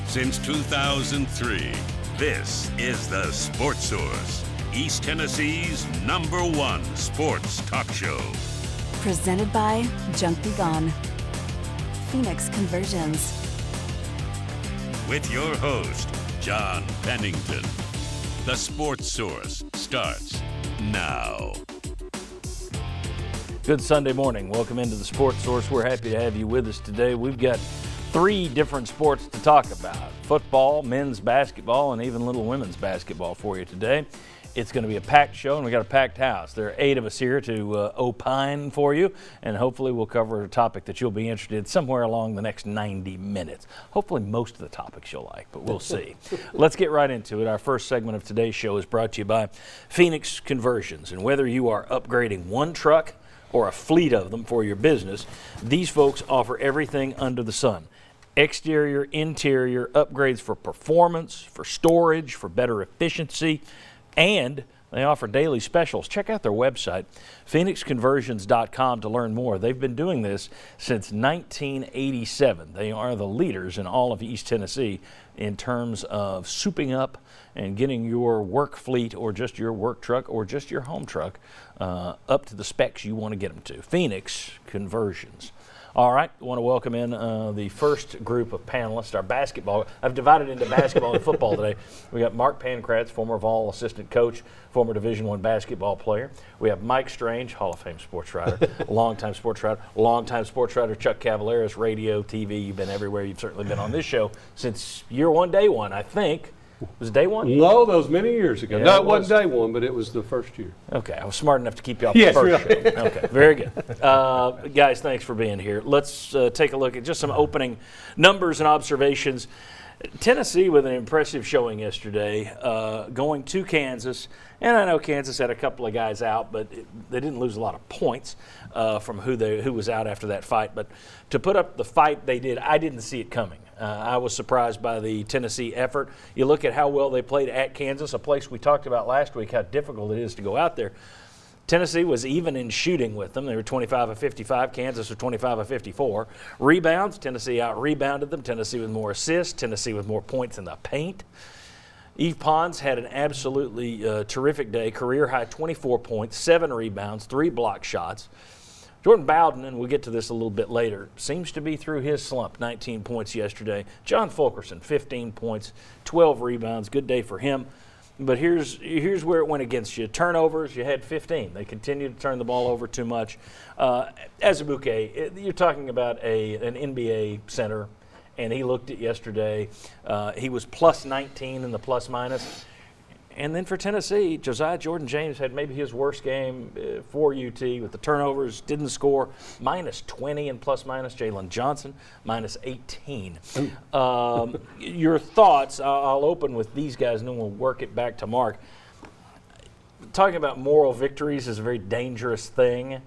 Since 2003, this is the Sports Source, East Tennessee's #1 sports talk show. Presented by Junk Be Gone, Phoenix Conversions. With your host, John Pennington. The Sports Source starts now. Good Sunday morning. Welcome into the Sports Source. We're happy to have you with us today. We've got 3 different sports to talk about: football, men's basketball, and even little women's basketball for you today. It's going to be a packed show, and we got a packed house. There are 8 of us here to opine for you, and hopefully we'll cover a topic that you'll be interested in somewhere along the next 90 minutes. Hopefully most of the topics you'll like, but we'll see. Let's get right into it. Our first segment of today's show is brought to you by Phoenix Conversions, and whether you are upgrading one truck or a fleet of them for your business, these folks offer everything under the sun. Exterior, interior, upgrades for performance, for storage, for better efficiency, and they offer daily specials. Check out their website, phoenixconversions.com, to learn more. They've been doing this since 1987. They are the leaders in all of East Tennessee in terms of souping up and getting your work fleet or just your work truck or just your home truck up to the specs you want to get them to. Phoenix Conversions. All right, I want to welcome in the first group of panelists, our basketball. I've divided into basketball and football today. We got Mark Pankratz, former Vol assistant coach, former Division I basketball player. We have Mike Strange, Hall of Fame sports writer, longtime sports writer Chuck Cavaleris, radio, TV. You've been everywhere. You've certainly been on this show since year one, day one, I think. Was it day one? No, that was many years ago. Yeah, No, it wasn't day one, but it was the first year. Okay, I was smart enough to keep you off Yes, the first really. show. Okay, very good. Guys, thanks for being here. Let's take a look at just some opening numbers and observations. Tennessee with an impressive showing yesterday, going to Kansas. And I know Kansas had a couple of guys out, but they didn't lose a lot of points from who was out after that fight. But to put up the fight they did, I didn't see it coming. I was surprised by the Tennessee effort. You look at how well they played at Kansas, a place we talked about last week, how difficult it is to go out there. Tennessee was even in shooting with them. They were 25 of 55. Kansas was 25 of 54. Rebounds, Tennessee out-rebounded them. Tennessee with more assists. Tennessee with more points in the paint. Eve Pons had an absolutely terrific day. Career-high 24 points, 7 rebounds, 3 block shots. Jordan Bowden, and we'll get to this a little bit later, seems to be through his slump. 19 points yesterday. John Fulkerson, 15 points, 12 rebounds. Good day for him. But here's where it went against you. Turnovers, you had 15. They continued to turn the ball over too much. Azubuike, you're talking about an NBA center, and he looked at yesterday. He was plus 19 in the plus-minus. And then for Tennessee, Josiah Jordan-James had maybe his worst game for UT with the turnovers, didn't score, minus 20 in plus-minus. Jalen Johnson, minus 18. Your thoughts, I'll open with these guys, and then we'll work it back to Mark. Talking about moral victories is a very dangerous thing,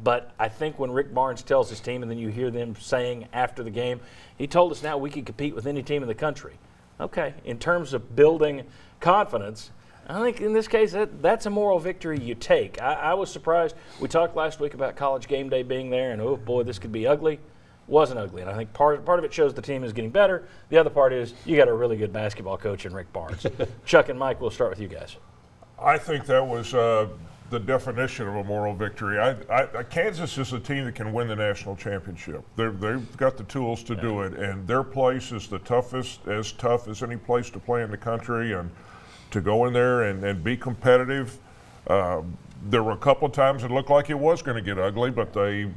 but I think when Rick Barnes tells his team, and then you hear them saying after the game, he told us now we can compete with any team in the country. Okay, in terms of building confidence, I think in this case that's a moral victory you take. I was surprised. We talked last week about College Game Day being there, and oh boy, this could be ugly. Wasn't ugly, and I think part of it shows the team is getting better. The other part is you got a really good basketball coach in Rick Barnes. Chuck and Mike, we'll start with you guys. I think that was the definition of a moral victory. Kansas is a team that can win the national championship. They've got the tools to do it, and their place is the toughest, as tough as any place to play in the country, and to go in there and be competitive. There were a couple of times it looked like it was going to get ugly, but they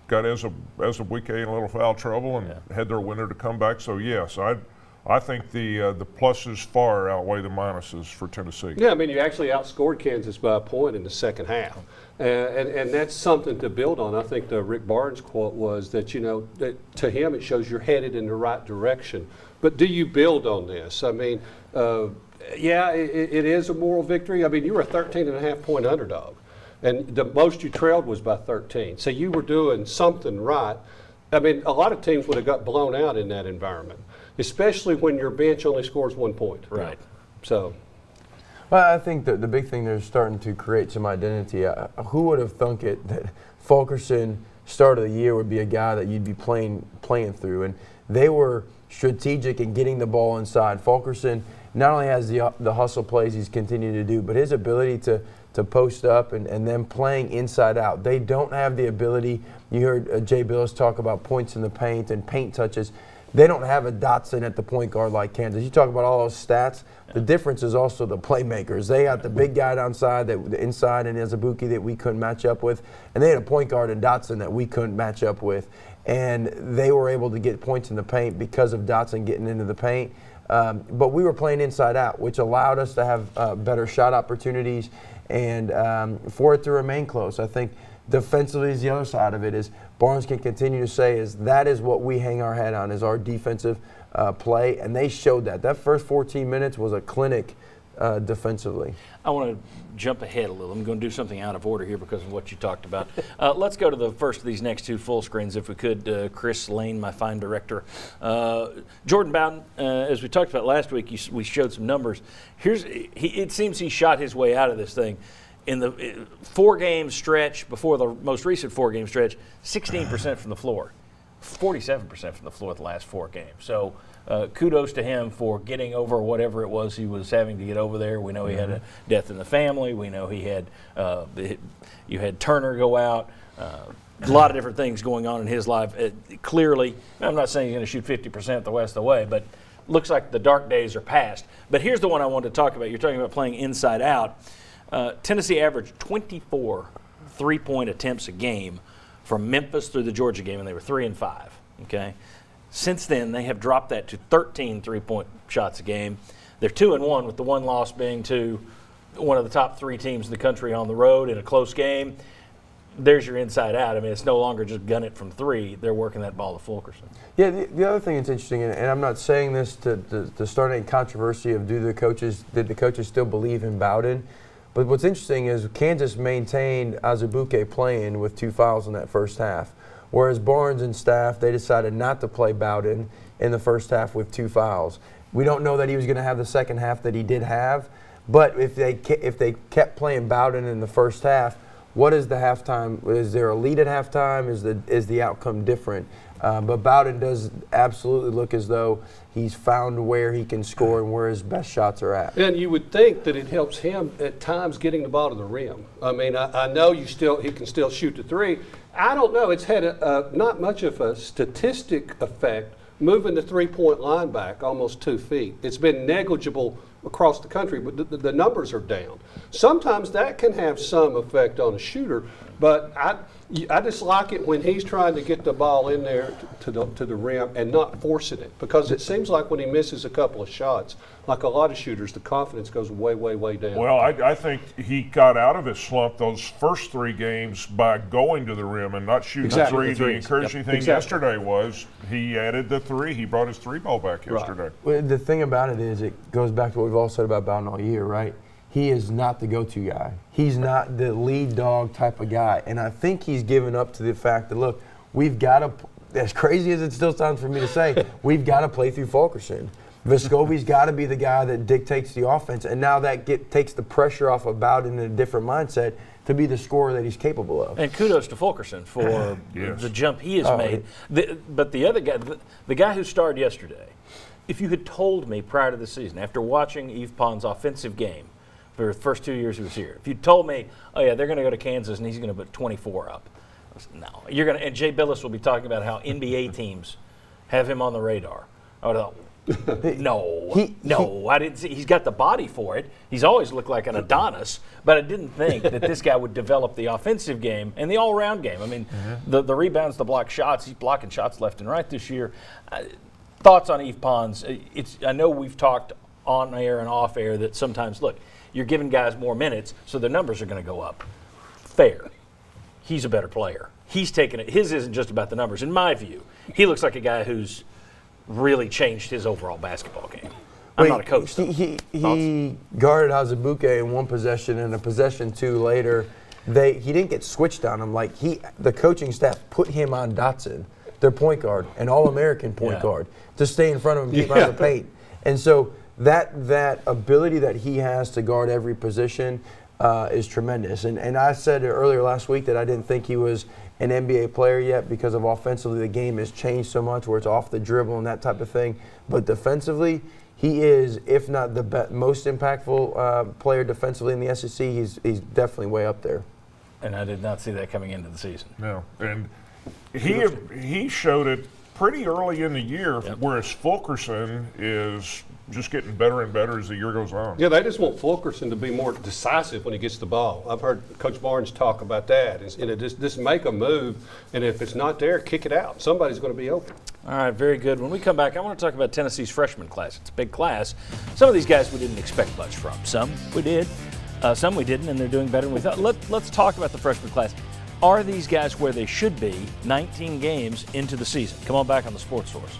got Azubuike in a little foul trouble and had their winner to come back. So, yes, I think the pluses far outweigh the minuses for Tennessee. Yeah, I mean, you actually outscored Kansas by a point in the second half. And that's something to build on. I think the Rick Barnes quote was that, that to him it shows you're headed in the right direction. But do you build on this? I mean, it is a moral victory. I mean, you were a 13.5-point underdog, and the most you trailed was by 13. So you were doing something right. I mean, a lot of teams would have got blown out in that environment, especially when your bench only scores 1 point. Right. So. Well, I think the big thing they're starting to create some identity. Who would have thunk it that Fulkerson, start of the year, would be a guy that you'd be playing playing through. And they were strategic in getting the ball inside. Fulkerson not only has the hustle plays he's continued to do, but his ability to post up and then playing inside out. They don't have the ability. You heard Jay Billis talk about points in the paint and paint touches. They don't have a Dotson at the point guard like Kansas. You talk about all those stats. The difference is also the playmakers. They got the big guy downside, the inside and Azubuike that we couldn't match up with, and they had a point guard in Dotson that we couldn't match up with. And they were able to get points in the paint because of Dotson getting into the paint. But we were playing inside out, which allowed us to have better shot opportunities and for it to remain close. I think defensively is the other side of it. Is Barnes can continue to say is that is what we hang our head on, is our defensive play, and they showed that. That first 14 minutes was a clinic defensively. I want to jump ahead a little. I'm going to do something out of order here because of what you talked about. Let's go to the first of these next two full screens, if we could. Chris Lane, my fine director. Jordan Bowden, as we talked about last week, we showed some numbers. It seems he shot his way out of this thing. In the 4-game stretch, before the most recent 4-game stretch, 16% from the floor, 47% from the floor the last 4 games. So kudos to him for getting over whatever it was he was having to get over there. We know he had a death in the family. We know he had you had Turner go out. A lot of different things going on in his life. Clearly, I'm not saying he's going to shoot 50% the rest of the way, but looks like the dark days are past. But here's the one I wanted to talk about. You're talking about playing inside out. Tennessee averaged 24 3-point attempts a game from Memphis through the Georgia game, and they were 3-5. Okay, since then they have dropped that to 13 3-point shots a game. They're 2-1, with the one loss being to one of the top 3 teams in the country on the road in a close game. There's your inside out. I mean, it's no longer just gun it from 3. They're working that ball to Fulkerson. Yeah, the other thing that's interesting, and I'm not saying this to start any controversy of did the coaches still believe in Bowden. But what's interesting is Kansas maintained Azubuike playing with 2 fouls in that first half, whereas Barnes and staff, they decided not to play Bowden in the first half with 2 fouls. We don't know that he was going to have the second half that he did have, but if they kept playing Bowden in the first half, what is the halftime? Is there a lead at halftime? Is the outcome different? But Bowden does absolutely look as though he's found where he can score and where his best shots are at. And you would think that it helps him at times getting the ball to the rim. I mean, I know he can still shoot the 3. I don't know. It's had not much of a statistic effect moving the 3-point line back almost 2 feet. It's been negligible across the country, but the numbers are down. Sometimes that can have some effect on a shooter, but I just like it when he's trying to get the ball in there to the rim and not forcing it, because it seems like when he misses a couple of shots, like a lot of shooters, the confidence goes way, way, way down. Well, I think he got out of his slump those first 3 games by going to the rim and not shooting the 3. The encouraging thing yesterday was he added the 3. He brought his 3-ball back yesterday. Right. Well, the thing about it is it goes back to what we've all said about Bowden all year, right? He is not the go-to guy. He's not the lead dog type of guy. And I think he's given up to the fact that, look, we've got to, as crazy as it still sounds for me to say, we've got to play through Fulkerson. Vescovi's got to be the guy that dictates the offense. And now that takes the pressure off of Bowden in a different mindset to be the scorer that he's capable of. And kudos to Fulkerson for the jump he has made. But the other guy, the guy who starred yesterday, if you had told me prior to the season, after watching Yves Pond's offensive game, for the first 2 years he was here, if you told me, oh yeah, they're going to go to Kansas and he's going to put 24 up, I said, no, you're going to. And Jay Billis will be talking about how NBA teams have him on the radar. I would have thought, I didn't see. He's got the body for it. He's always looked like an Adonis, but I didn't think that this guy would develop the offensive game and the all-around game. I mean, the rebounds, the block shots. He's blocking shots left and right this year. Thoughts on Yves Pons? I know we've talked on air and off air that sometimes, look, you're giving guys more minutes, so the numbers are going to go up. Fair. He's a better player. He's taken it. His isn't just about the numbers. In my view, he looks like a guy who's really changed his overall basketball game. I'm not a coach. He guarded Azubuike in one possession, and a possession 2 later, he didn't get switched on him. Like the coaching staff put him on Dotson, their point guard, an All-American point guard, to stay in front of him, keep out of the paint. And so that ability that he has to guard every position is tremendous. And I said earlier last week that I didn't think he was an NBA player yet because of offensively the game has changed so much where it's off the dribble and that type of thing. But defensively, he is, if not the most impactful player defensively in the SEC. He's definitely way up there. And I did not see that coming into the season. No, and he showed it pretty early in the year, whereas Fulkerson is just getting better and better as the year goes on. Yeah, they just want Fulkerson to be more decisive when he gets the ball. I've heard Coach Barnes talk about that. Just make a move, and if it's not there, kick it out. Somebody's going to be open. All right, very good. When we come back, I want to talk about Tennessee's freshman class. It's a big class. Some of these guys we didn't expect much from. Some we did, some we didn't, and they're doing better than we thought. Let's talk about the freshman class. Are these guys where they should be 19 games into the season? Come on back on the Sports Source.